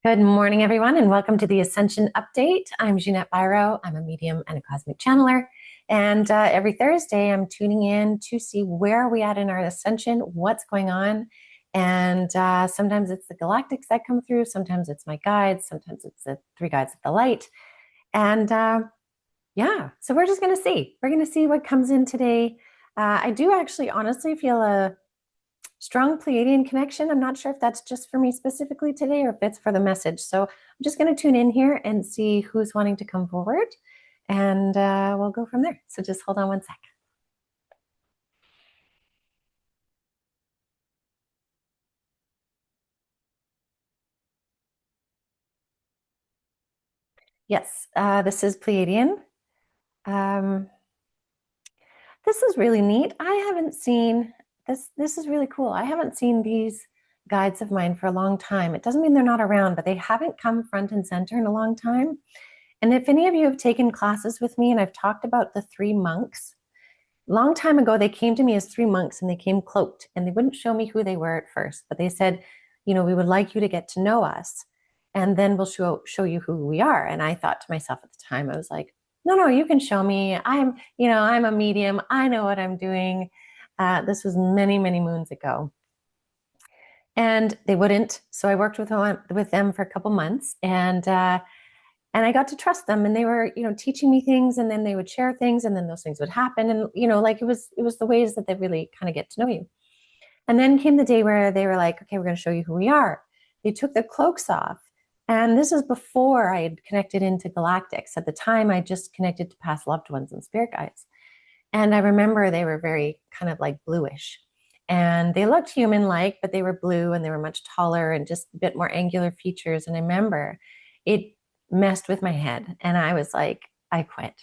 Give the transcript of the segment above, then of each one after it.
Good morning, everyone, and welcome to the Ascension Update. I'm Ginette Biro. I'm a medium and a cosmic channeler. And every Thursday, I'm tuning in to see where are we at in our ascension, what's going on. And sometimes it's the galactics that come through. Sometimes it's my guides. Sometimes it's the three guides of the light. And yeah, so we're just going to see. We're going to see what comes in today. I do actually honestly feel a strong Pleiadian connection. I'm not sure if that's just for me specifically today or if it's for the message. So I'm just going to tune in here and see who's wanting to come forward, and we'll go from there. So just hold on one sec. Yes, this is Pleiadian. Um, this is really neat. I haven't seen this. This is really cool. I haven't seen these guides of mine for a long time. It doesn't mean they're not around, but they haven't come front and center in a long time. And if any of you have taken classes with me and I've talked about the three monks, long time ago, they came to me as three monks and they came cloaked and they wouldn't show me who they were at first, but they said, you know, we would like you to get to know us and then we'll show you who we are. And I thought to myself at the time, I was like, no, you can show me. I'm a medium. I know what I'm doing. This was many, many moons ago. And they wouldn't. So I worked with them for a couple months, and I got to trust them, and they were, teaching me things, and then they would share things, and then those things would happen. And, like it was the ways that they really kind of get to know you. And then came the day where they were like, okay, we're going to show you who we are. They took their cloaks off. And this is before I had connected into galactics. At the time, I just connected to past loved ones and spirit guides. And I remember they were very kind of like bluish. And they looked human-like, but they were blue and they were much taller and just a bit more angular features. And I remember it messed with my head. And I was like, I quit.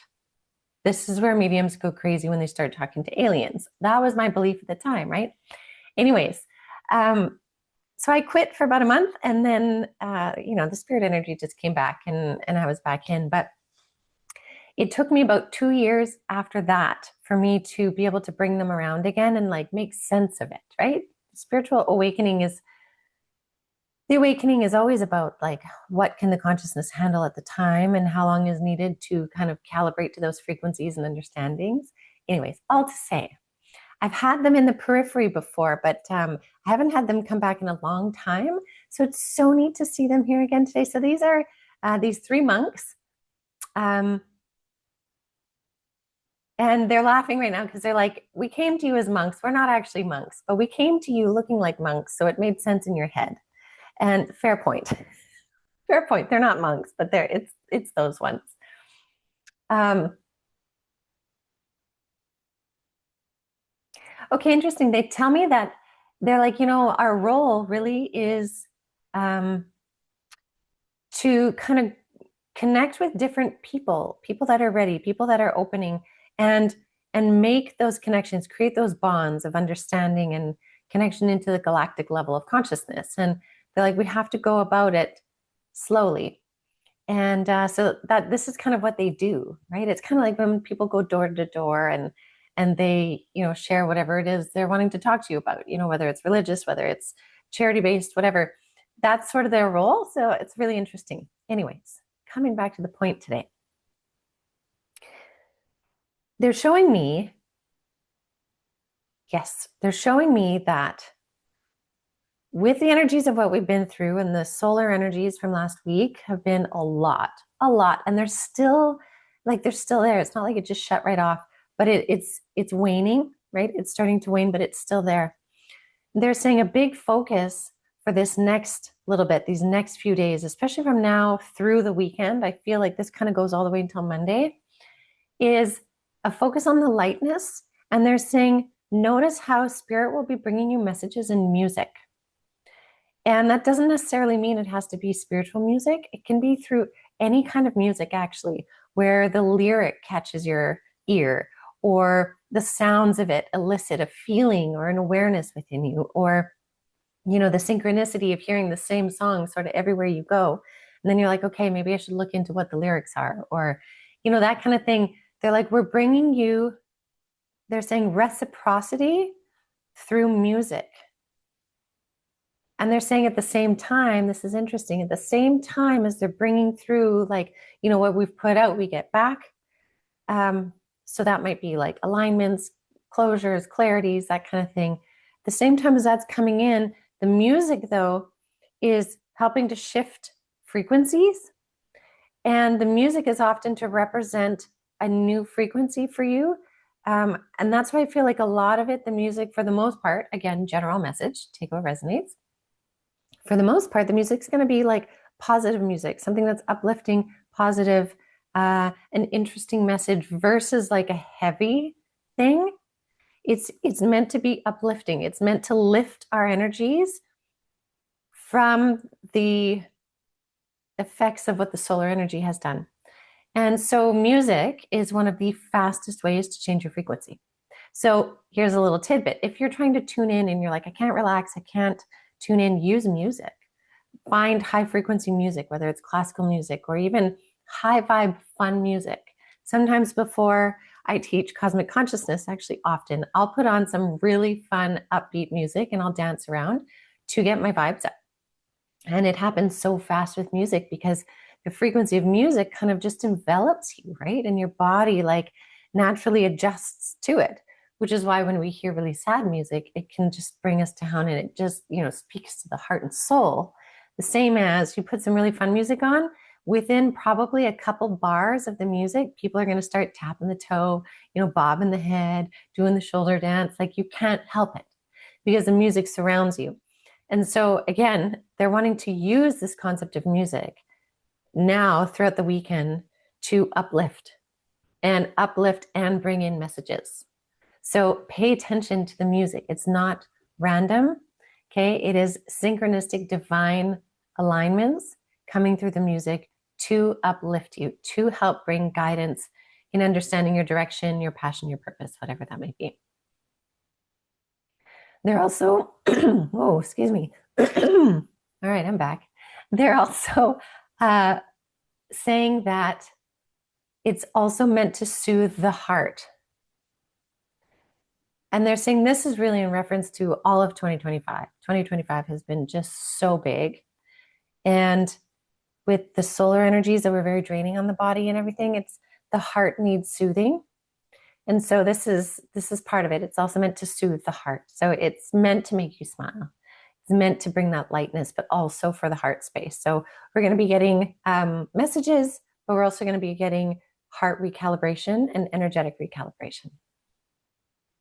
This is where mediums go crazy when they start talking to aliens. That was my belief at the time, right? Anyways, so I quit for about a month, and then the spirit energy just came back, and I was back in. But it took me about 2 years after that for me to be able to bring them around again and like make sense of it, right? Spiritual awakening is the awakening is always about like what can the consciousness handle at the time and how long is needed to kind of calibrate to those frequencies and understandings. Anyways, all to say, I've had them in the periphery before, but I haven't had them come back in a long time. So it's so neat to see them here again today. So these are these three monks. And they're laughing right now because they're like, we came to you as monks. We're not actually monks, but we came to you looking like monks. So it made sense in your head. And fair point. Fair point. They're not monks, but it's those ones. Okay, interesting. They tell me that they're like, our role really is to kind of connect with different people that are ready, people that are opening, and make those connections, create those bonds of understanding and connection into the galactic level of consciousness. And they're like, we have to go about it slowly. And so that this is kind of what they do, right? It's kind of like when people go door to door and they, share whatever it is they're wanting to talk to you about, whether it's religious, whether it's charity based, whatever. That's sort of their role. So it's really interesting. Anyways, coming back to the point today. They're showing me, they're showing me that with the energies of what we've been through, and the solar energies from last week have been a lot. And they're still there. It's not like it just shut right off, but it's waning, right? It's starting to wane, but it's still there. They're saying a big focus for this next little bit, these next few days, especially from now through the weekend. I feel like this kind of goes all the way until Monday, is a focus on the lightness. And they're saying, notice how spirit will be bringing you messages in music. And that doesn't necessarily mean it has to be spiritual music. It can be through any kind of music, actually, where the lyric catches your ear, or the sounds of it elicit a feeling or an awareness within you, or, the synchronicity of hearing the same song sort of everywhere you go. And then you're like, okay, maybe I should look into what the lyrics are, or, that kind of thing. They're like, they're saying reciprocity through music. And they're saying at the same time, this is interesting, at the same time as they're bringing through, like, you know, what we've put out, we get back. So that might be like alignments, closures, clarities, that kind of thing. At the same time as that's coming in, the music, though, is helping to shift frequencies. And the music is often to represent a new frequency for you. And that's why I feel like a lot of it, the music, for the most part, again, general message, take what resonates. For the most part, the music's going to be like positive music, something that's uplifting, positive, an interesting message versus like a heavy thing. It's meant to be uplifting. It's meant to lift our energies from the effects of what the solar energy has done. And so music is one of the fastest ways to change your frequency. So here's a little tidbit. If you're trying to tune in and you're like, I can't relax, I can't tune in, use music. Find high frequency music, whether it's classical music or even high vibe fun music. Sometimes before I teach cosmic consciousness, actually often, I'll put on some really fun upbeat music and I'll dance around to get my vibes up. And it happens so fast with music because the frequency of music kind of just envelops you, right? And your body like naturally adjusts to it, which is why when we hear really sad music, it can just bring us down and it just, you know, speaks to the heart and soul. The same as you put some really fun music on, within probably a couple bars of the music, people are going to start tapping the toe, you know, bobbing the head, doing the shoulder dance. Like you can't help it because the music surrounds you. And so again, they're wanting to use this concept of music now throughout the weekend to uplift and bring in messages. So pay attention to the music. It's not random. Okay. It is synchronistic divine alignments coming through the music to uplift you, to help bring guidance in understanding your direction, your passion, your purpose, whatever that might be. They're also, oh, excuse me. All right, I'm back. They're also saying that it's also meant to soothe the heart. And they're saying this is really in reference to all of 2025. 2025 has been just so big. And with the solar energies that were very draining on the body and everything, it's the heart needs soothing. And so this is part of it. It's also meant to soothe the heart. So it's meant to make you smile. It's meant to bring that lightness, but also for the heart space. So we're going to be getting messages, but we're also going to be getting heart recalibration and energetic recalibration.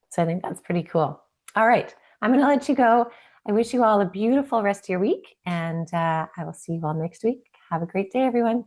So I think that's pretty cool. All right, I'm going to let you go. I wish you all a beautiful rest of your week, and I will see you all next week. Have a great day, everyone.